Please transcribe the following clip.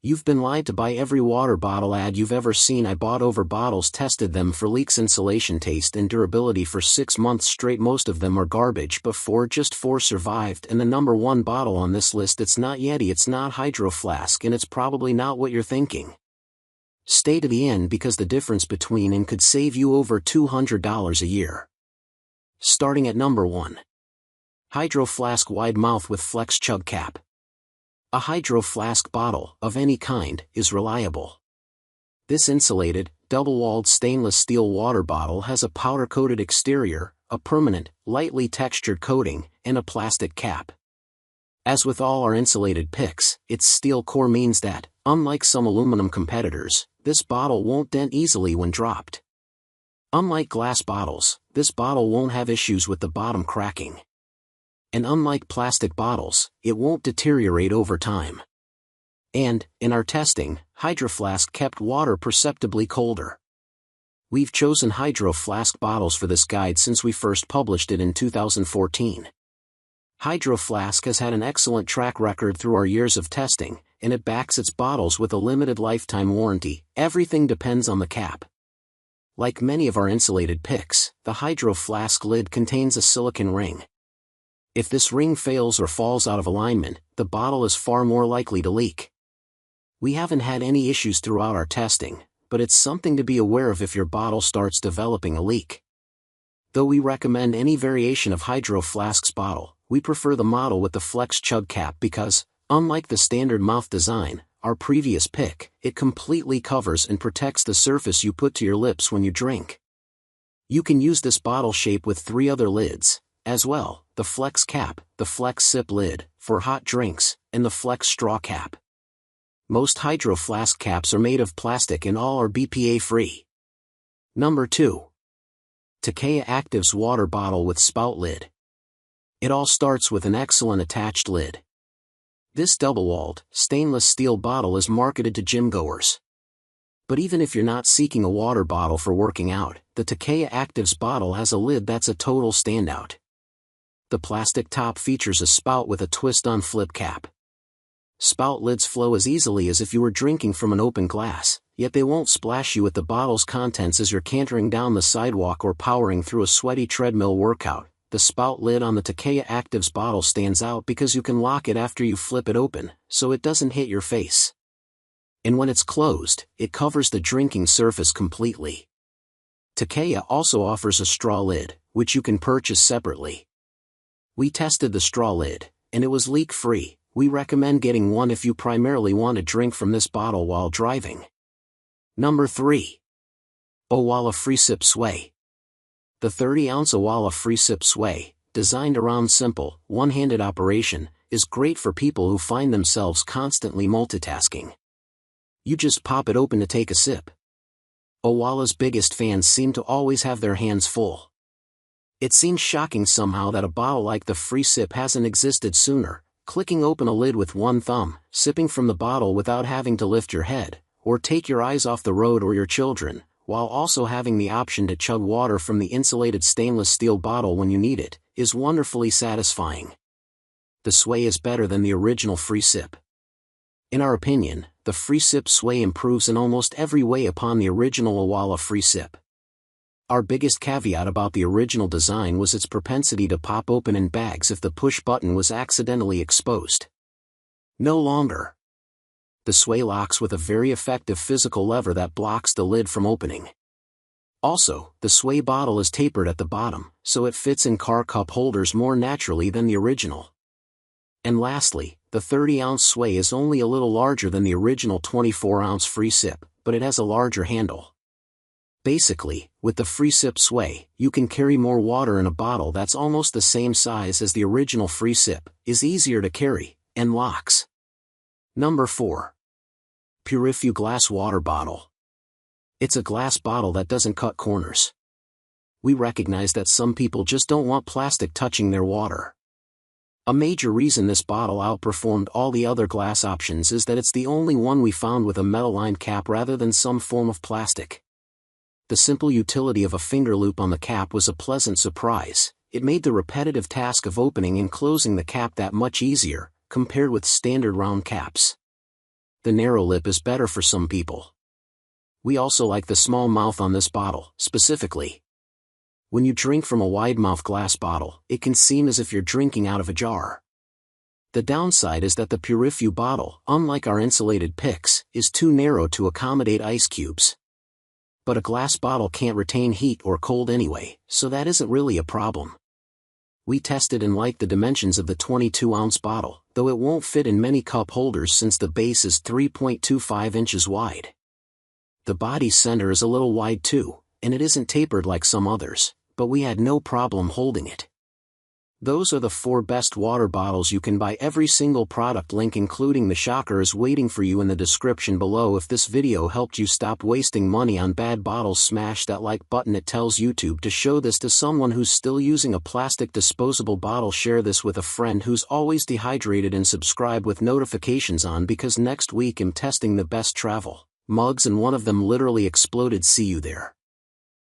You've been lied to by every water bottle ad you've ever seen. I bought over bottles, tested them for leaks, insulation, taste, and durability for 6 months straight. Most of them are garbage, but just four survived, and the number one bottle on this list, it's not Yeti, it's not Hydro Flask, and it's probably not what you're thinking. Stay to the end because the difference between and could save you over $200 a year. Starting at number 1. Hydro Flask Wide Mouth with Flex Chug Cap. A Hydro Flask bottle, of any kind, is reliable. This insulated, double-walled stainless steel water bottle has a powder-coated exterior, a permanent, lightly textured coating, and a plastic cap. As with all our insulated picks, its steel core means that, unlike some aluminum competitors, this bottle won't dent easily when dropped. Unlike glass bottles, this bottle won't have issues with the bottom cracking. And unlike plastic bottles, it won't deteriorate over time. And, in our testing, Hydro Flask kept water perceptibly colder. We've chosen Hydro Flask bottles for this guide since we first published it in 2014. Hydro Flask has had an excellent track record through our years of testing, and it backs its bottles with a limited lifetime warranty. Everything depends on the cap. Like many of our insulated picks, the Hydro Flask lid contains a silicone ring. If this ring fails or falls out of alignment, the bottle is far more likely to leak. We haven't had any issues throughout our testing, but it's something to be aware of if your bottle starts developing a leak. Though we recommend any variation of Hydro Flask's bottle, we prefer the model with the Flex Chug Cap because, unlike the standard mouth design, our previous pick, it completely covers and protects the surface you put to your lips when you drink. You can use this bottle shape with 3 other lids, as well: the Flex Cap, the FreeSip lid, for hot drinks, and the Flex Straw Cap. Most Hydro Flask caps are made of plastic and all are BPA-free. Number 2. Takeya Actives Water Bottle with Spout Lid. It all starts with an excellent attached lid. This double-walled, stainless steel bottle is marketed to gym-goers. But even if you're not seeking a water bottle for working out, the Takeya Actives bottle has a lid that's a total standout. The plastic top features a spout with a twist-on flip cap. Spout lids flow as easily as if you were drinking from an open glass, yet they won't splash you with the bottle's contents as you're cantering down the sidewalk or powering through a sweaty treadmill workout. The spout lid on the Takeya Actives bottle stands out because you can lock it after you flip it open, so it doesn't hit your face. And when it's closed, it covers the drinking surface completely. Takeya also offers a straw lid, which you can purchase separately. We tested the straw lid, and it was leak-free. We recommend getting one if you primarily want to drink from this bottle while driving. Number 3. Owala FreeSip Sway. The 30-ounce Owala FreeSip Sway, designed around simple, one-handed operation, is great for people who find themselves constantly multitasking. You just pop it open to take a sip. Owala's biggest fans seem to always have their hands full. It seems shocking somehow that a bottle like the FreeSip hasn't existed sooner. Clicking open a lid with one thumb, sipping from the bottle without having to lift your head, or take your eyes off the road or your children, while also having the option to chug water from the insulated stainless steel bottle when you need it, is wonderfully satisfying. The Sway is better than the original FreeSip. In our opinion, the FreeSip Sway improves in almost every way upon the original Owala FreeSip. Our biggest caveat about the original design was its propensity to pop open in bags if the push button was accidentally exposed. No longer. The Sway locks with a very effective physical lever that blocks the lid from opening. Also, the Sway bottle is tapered at the bottom, so it fits in car cup holders more naturally than the original. And lastly, the 30-ounce Sway is only a little larger than the original 24-ounce FreeSip, but it has a larger handle. Basically, with the FreeSip Sway, you can carry more water in a bottle that's almost the same size as the original FreeSip, is easier to carry, and locks. Number 4. Purifyou Glass Water Bottle. It's a glass bottle that doesn't cut corners. We recognize that some people just don't want plastic touching their water. A major reason this bottle outperformed all the other glass options is that it's the only one we found with a metal-lined cap rather than some form of plastic. The simple utility of a finger loop on the cap was a pleasant surprise. It made the repetitive task of opening and closing the cap that much easier, compared with standard round caps. The narrow lip is better for some people. We also like the small mouth on this bottle, specifically. When you drink from a wide-mouth glass bottle, it can seem as if you're drinking out of a jar. The downside is that the Purifyou bottle, unlike our insulated picks, is too narrow to accommodate ice cubes. But a glass bottle can't retain heat or cold anyway, so that isn't really a problem. We tested and liked the dimensions of the 22-ounce bottle, though it won't fit in many cup holders since the base is 3.25 inches wide. The body center is a little wide too, and it isn't tapered like some others, but we had no problem holding it. Those are the 4 best water bottles you can buy. Every single product link including the shocker is waiting for you in the description below. If this video helped you stop wasting money on bad bottles, smash that like button. It tells YouTube to show this to someone who's still using a plastic disposable bottle. Share this with a friend who's always dehydrated and subscribe with notifications on, because next week I'm testing the best travel mugs and one of them literally exploded. See you there.